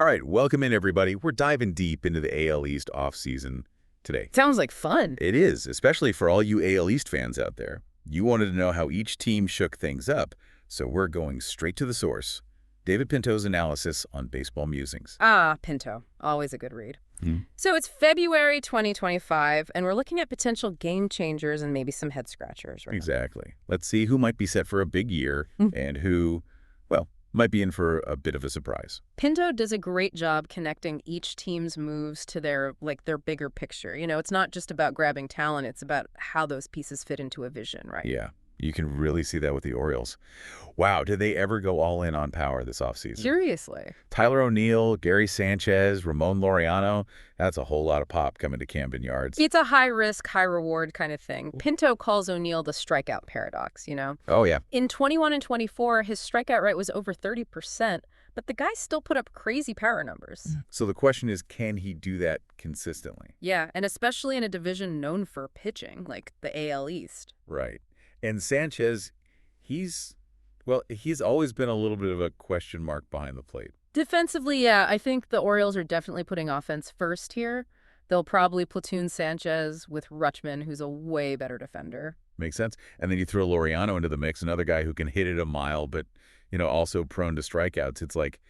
All right, welcome in, everybody. We're diving deep into the AL East offseason today. Sounds like fun. It is, especially for all you AL East fans out there. You wanted to know how each team shook things up, so we're going straight to the source. David Pinto's analysis on Baseball Musings. Ah, Pinto. Always a good read. Hmm. So it's February 2025, and we're looking at potential game changers and maybe some head scratchers. Right? Exactly. Let's see who might be set for a big year and who, well, might be in for a bit of a surprise. Pinto does a great job connecting each team's moves to their bigger picture. It's not just about grabbing talent, it's about how those pieces fit into a vision, right? Yeah, you can really see that with the Orioles. Wow, did they ever go all in on power this offseason? Seriously. Tyler O'Neill, Gary Sanchez, Ramon Laureano, that's a whole lot of pop coming to Camden Yards. It's a high-risk, high-reward kind of thing. Pinto calls O'Neill the strikeout paradox. Oh, yeah. In 21 and 24, his strikeout rate was over 30%, but the guy still put up crazy power numbers. So the question is, can he do that consistently? Yeah, and especially in a division known for pitching, like the AL East. Right. And Sanchez, he's always been a little bit of a question mark behind the plate. Defensively, yeah, I think the Orioles are definitely putting offense first here. They'll probably platoon Sanchez with Rutschman, who's a way better defender. Makes sense. And then you throw Laureano into the mix, another guy who can hit it a mile, but, also prone to strikeouts. It's like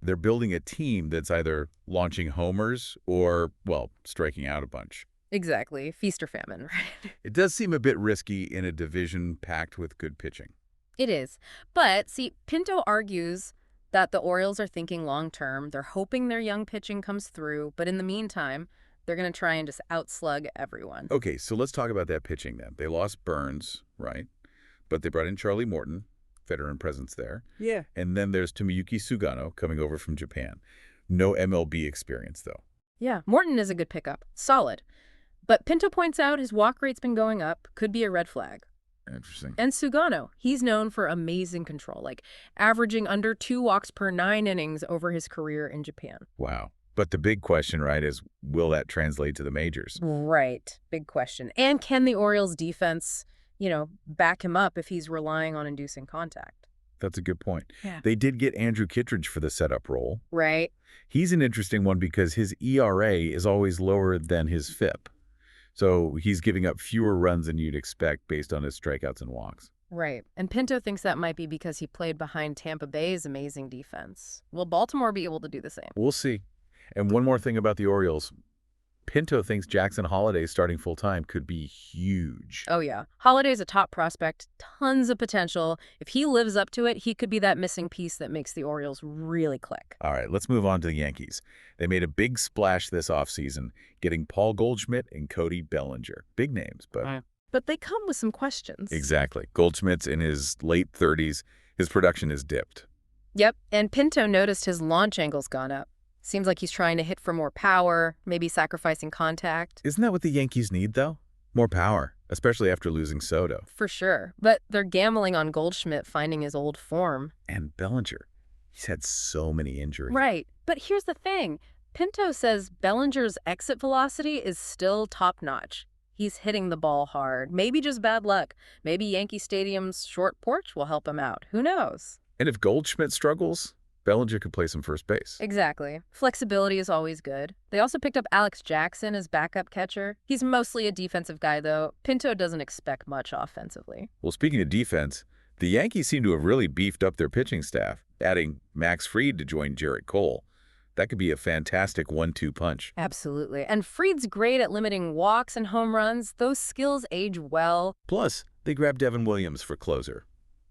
they're building a team that's either launching homers or, well, striking out a bunch. Exactly. Feast or famine, right? It does seem a bit risky in a division packed with good pitching. It is. But, see, Pinto argues that the Orioles are thinking long-term. They're hoping their young pitching comes through, but in the meantime, they're going to try and just outslug everyone. Okay, so let's talk about that pitching then. They lost Burns, right? But they brought in Charlie Morton, veteran presence there. Yeah. And then there's Tomoyuki Sugano coming over from Japan. No MLB experience, though. Yeah, Morton is a good pickup. Solid. But Pinto points out his walk rate's been going up. Could be a red flag. Interesting. And Sugano, he's known for amazing control, like averaging under 2 walks per 9 innings over his career in Japan. Wow. But the big question, right, is will that translate to the majors? Right. Big question. And can the Orioles defense, back him up if he's relying on inducing contact? That's a good point. Yeah. They did get Andrew Kittredge for the setup role. Right. He's an interesting one because his ERA is always lower than his FIP. So he's giving up fewer runs than you'd expect based on his strikeouts and walks. Right. And Pinto thinks that might be because he played behind Tampa Bay's amazing defense. Will Baltimore be able to do the same? We'll see. And one more thing about the Orioles. Pinto thinks Jackson Holliday starting full-time could be huge. Oh, yeah. Holliday's a top prospect, tons of potential. If he lives up to it, he could be that missing piece that makes the Orioles really click. All right, let's move on to the Yankees. They made a big splash this offseason, getting Paul Goldschmidt and Cody Bellinger. Big names, but... But they come with some questions. Exactly. Goldschmidt's in his late 30s. His production has dipped. Yep, and Pinto noticed his launch angle's gone up. Seems like he's trying to hit for more power, maybe sacrificing contact. Isn't that what the Yankees need, though? More power, especially after losing Soto. For sure. But they're gambling on Goldschmidt finding his old form. And Bellinger. He's had so many injuries. Right. But here's the thing. Pinto says Bellinger's exit velocity is still top-notch. He's hitting the ball hard. Maybe just bad luck. Maybe Yankee Stadium's short porch will help him out. Who knows? And if Goldschmidt struggles, Bellinger could play some first base. Exactly. Flexibility is always good. They also picked up Alex Jackson as backup catcher. He's mostly a defensive guy, though. Pinto doesn't expect much offensively. Well, speaking of defense, the Yankees seem to have really beefed up their pitching staff, adding Max Fried to join Jarrett Cole. That could be a fantastic 1-2 punch. Absolutely. And Fried's great at limiting walks and home runs. Those skills age well. Plus, they grabbed Devin Williams for closer.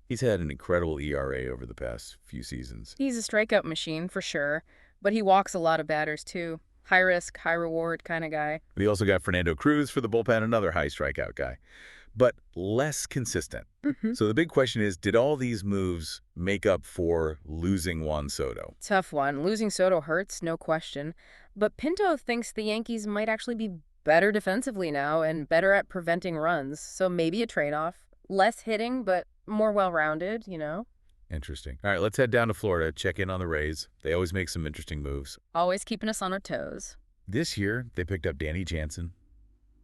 He's had an incredible ERA over the past few seasons. He's a strikeout machine, for sure. But he walks a lot of batters, too. High risk, high reward kind of guy. We also got Fernando Cruz for the bullpen, another high strikeout guy. But less consistent. So the big question is, did all these moves make up for losing Juan Soto? Tough one. Losing Soto hurts, no question. But Pinto thinks the Yankees might actually be better defensively now and better at preventing runs. So maybe a trade-off. Less hitting, but more well-rounded, Interesting. All right, let's head down to Florida, check in on the Rays. They always make some interesting moves. Always keeping us on our toes. This year, they picked up Danny Jansen.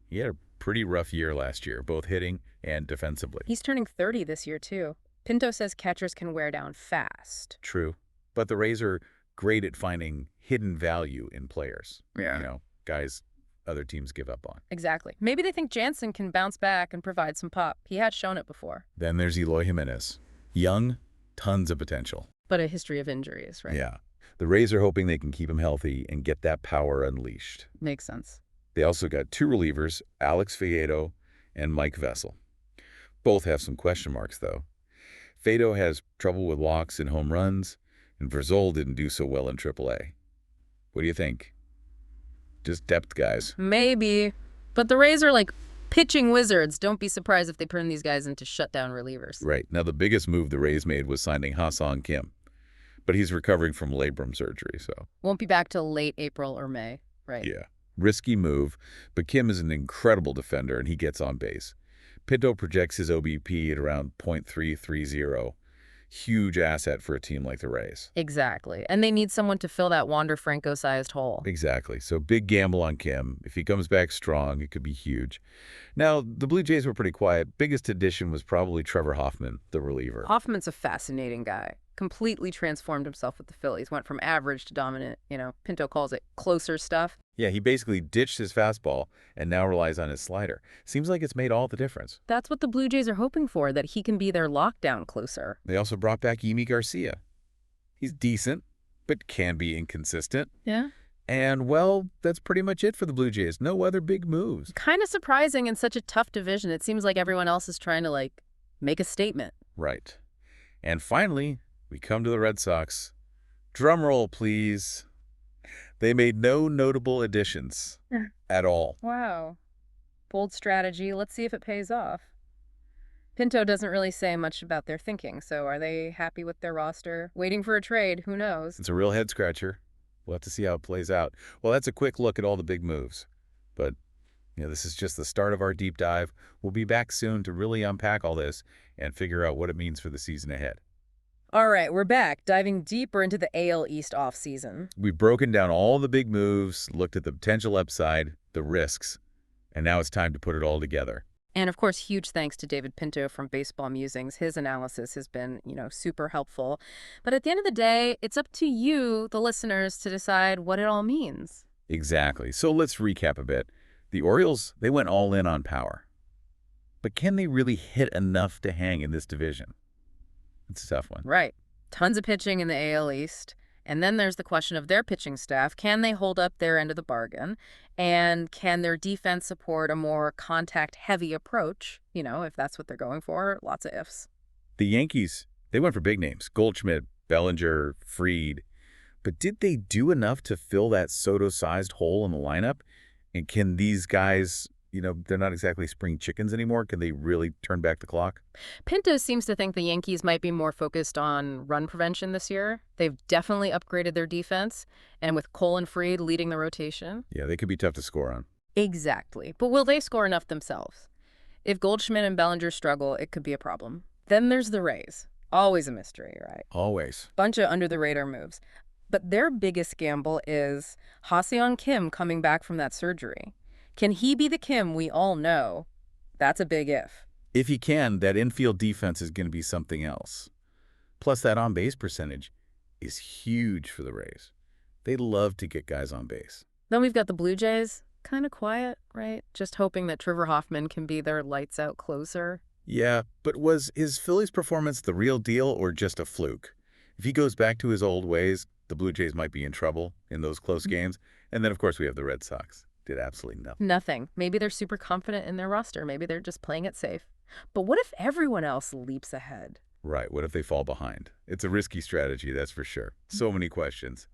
He had a pretty rough year last year, both hitting and defensively. He's turning 30 this year, too. Pinto says catchers can wear down fast. True. But the Rays are great at finding hidden value in players. Yeah. Guys other teams give up on. Exactly. Maybe they think Jansen can bounce back and provide some pop. He had shown it before. Then there's Eloy Jimenez. Young, tons of potential. But a history of injuries, right? Yeah. The Rays are hoping they can keep him healthy and get that power unleashed. Makes sense. They also got 2 relievers, Alex Faedo and Mike Vessel. Both have some question marks, though. Faedo has trouble with walks and home runs, and Verzol didn't do so well in AAA. What do you think? Just depth guys. Maybe. But the Rays are like pitching wizards. Don't be surprised if they turn these guys into shutdown relievers. Right. Now, the biggest move the Rays made was signing Ha-Seong Kim. But he's recovering from labrum surgery, so. Won't be back till late April or May, right? Yeah. Risky move, but Kim is an incredible defender, and he gets on base. Pinto projects his OBP at around .330. Huge asset for a team like the Rays. Exactly. And they need someone to fill that Wander Franco-sized hole. Exactly. So big gamble on Kim. If he comes back strong, it could be huge. Now, the Blue Jays were pretty quiet. Biggest addition was probably Trevor Hoffman, the reliever. Hoffman's a fascinating guy. Completely transformed himself with the Phillies. Went from average to dominant. Pinto calls it closer stuff. Yeah, he basically ditched his fastball and now relies on his slider. Seems like it's made all the difference. That's what the Blue Jays are hoping for, that he can be their lockdown closer. They also brought back Yimi Garcia. He's decent, but can be inconsistent. Yeah. And, well, that's pretty much it for the Blue Jays. No other big moves. Kind of surprising in such a tough division. It seems like everyone else is trying to, make a statement. Right. And finally, we come to the Red Sox. Drum roll, please. They made no notable additions at all. Wow. Bold strategy. Let's see if it pays off. Pinto doesn't really say much about their thinking, so are they happy with their roster? Waiting for a trade? Who knows? It's a real head-scratcher. We'll have to see how it plays out. Well, that's a quick look at all the big moves. But, this is just the start of our deep dive. We'll be back soon to really unpack all this and figure out what it means for the season ahead. All right, we're back, diving deeper into the AL East offseason. We've broken down all the big moves, looked at the potential upside, the risks, and now it's time to put it all together. And of course, huge thanks to David Pinto from Baseball Musings. His analysis has been, super helpful. But at the end of the day, it's up to you, the listeners, to decide what it all means. Exactly. So let's recap a bit. The Orioles, they went all in on power. But can they really hit enough to hang in this division? It's a tough one. Right. Tons of pitching in the AL East. And then there's the question of their pitching staff. Can they hold up their end of the bargain? And can their defense support a more contact-heavy approach? If that's what they're going for. Lots of ifs. The Yankees, they went for big names. Goldschmidt, Bellinger, Fried. But did they do enough to fill that Soto-sized hole in the lineup? And can these guys, they're not exactly spring chickens anymore. Can they really turn back the clock? Pinto seems to think the Yankees might be more focused on run prevention this year. They've definitely upgraded their defense, and with Cole and Fried leading the rotation. Yeah, they could be tough to score on. Exactly. But will they score enough themselves? If Goldschmidt and Bellinger struggle, it could be a problem. Then there's the Rays. Always a mystery, right? Always. Bunch of under-the-radar moves. But their biggest gamble is Ha-Seong Kim coming back from that surgery. Can he be the Kim we all know? That's a big if. If he can, that infield defense is going to be something else. Plus, that on-base percentage is huge for the Rays. They love to get guys on base. Then we've got the Blue Jays. Kind of quiet, right? Just hoping that Trevor Hoffman can be their lights-out closer. Yeah, but was his Phillies performance the real deal or just a fluke? If he goes back to his old ways, the Blue Jays might be in trouble in those close games. And then, of course, we have the Red Sox. Did absolutely nothing. Nothing. Maybe they're super confident in their roster. Maybe they're just playing it safe. But what if everyone else leaps ahead? Right. What if they fall behind? It's a risky strategy, that's for sure. So many questions.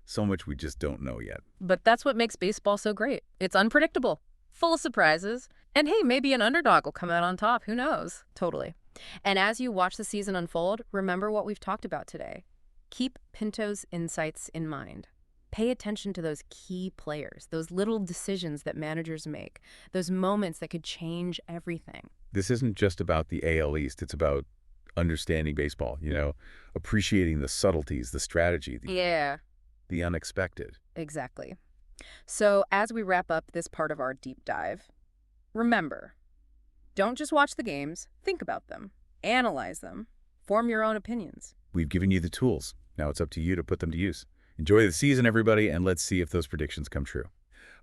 So much we just don't know yet. But that's what makes baseball so great. It's unpredictable, full of surprises. And hey, maybe an underdog will come out on top. Who knows? Totally. And as you watch the season unfold, remember what we've talked about today. Keep Pinto's insights in mind. Pay attention to those key players, those little decisions that managers make, those moments that could change everything. This isn't just about the AL East. It's about understanding baseball, appreciating the subtleties, the strategy, the unexpected. Exactly. So as we wrap up this part of our deep dive, remember, don't just watch the games, think about them, analyze them, form your own opinions. We've given you the tools. Now it's up to you to put them to use. Enjoy the season, everybody, and let's see if those predictions come true.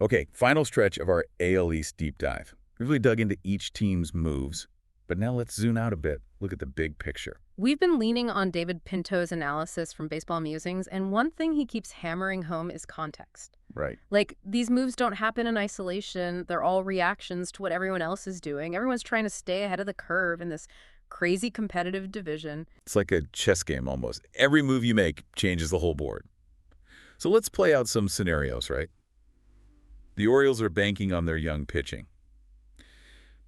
Okay, final stretch of our AL East deep dive. We really dug into each team's moves, but now let's zoom out a bit, look at the big picture. We've been leaning on David Pinto's analysis from Baseball Musings, and one thing he keeps hammering home is context. Right. Like, these moves don't happen in isolation. They're all reactions to what everyone else is doing. Everyone's trying to stay ahead of the curve in this crazy competitive division. It's like a chess game almost. Every move you make changes the whole board. So let's play out some scenarios, right? The Orioles are banking on their young pitching.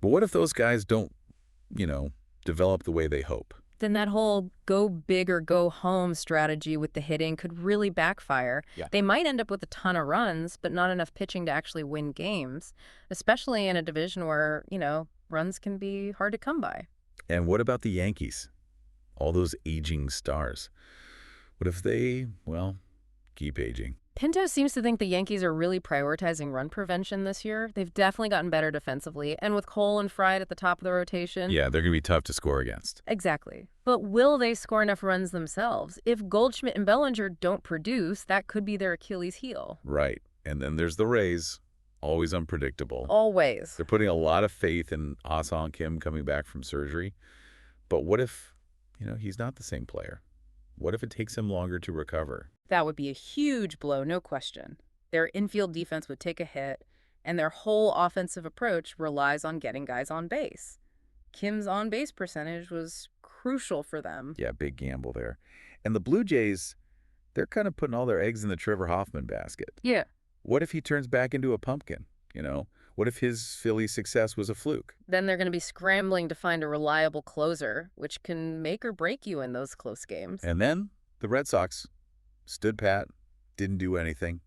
But what if those guys don't, develop the way they hope? Then that whole go big or go home strategy with the hitting could really backfire. Yeah. They might end up with a ton of runs, but not enough pitching to actually win games, especially in a division where, runs can be hard to come by. And what about the Yankees? All those aging stars. What if they, keep aging? Pinto seems to think the Yankees are really prioritizing run prevention this year. They've definitely gotten better defensively, and with Cole and Fried at the top of the rotation. Yeah, they're going to be tough to score against. Exactly. But will they score enough runs themselves? If Goldschmidt and Bellinger don't produce, that could be their Achilles heel. Right. And then there's the Rays, always unpredictable. Always. They're putting a lot of faith in Ah-Song Kim coming back from surgery. But what if, he's not the same player? What if it takes him longer to recover? That would be a huge blow, no question. Their infield defense would take a hit, and their whole offensive approach relies on getting guys on base. Kim's on-base percentage was crucial for them. Yeah, big gamble there. And the Blue Jays, they're kind of putting all their eggs in the Trevor Hoffman basket. Yeah. What if he turns back into a pumpkin, What if his Philly success was a fluke? Then they're going to be scrambling to find a reliable closer, which can make or break you in those close games. And then the Red Sox stood pat, didn't do anything.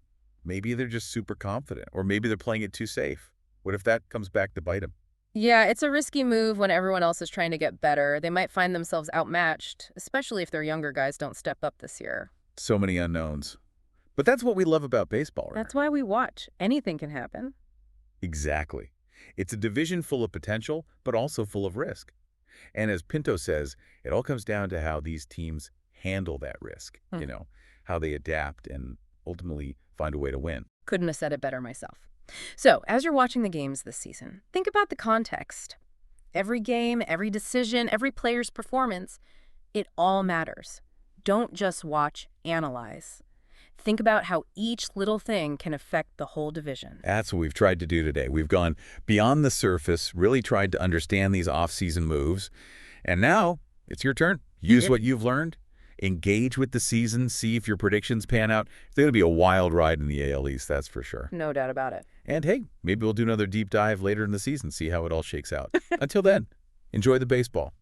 Maybe they're just super confident, or maybe they're playing it too safe. What if that comes back to bite them? Yeah, it's a risky move when everyone else is trying to get better. They might find themselves outmatched, especially if their younger guys don't step up this year. So many unknowns. But that's what we love about baseball, right? That's why we watch. Anything can happen. Exactly. It's a division full of potential, but also full of risk. And as Pinto says, it all comes down to how these teams handle that risk, how they adapt and ultimately find a way to win. Couldn't have said it better myself. So, as you're watching the games this season, think about the context. Every game, every decision, every player's performance, it all matters. Don't just watch, analyze. Think about how each little thing can affect the whole division. That's what we've tried to do today. We've gone beyond the surface, really tried to understand these off-season moves. And now it's your turn. Use what you've learned. Engage with the season. See if your predictions pan out. It's going to be a wild ride in the AL East, that's for sure. No doubt about it. And hey, maybe we'll do another deep dive later in the season, see how it all shakes out. Until then, enjoy the baseball.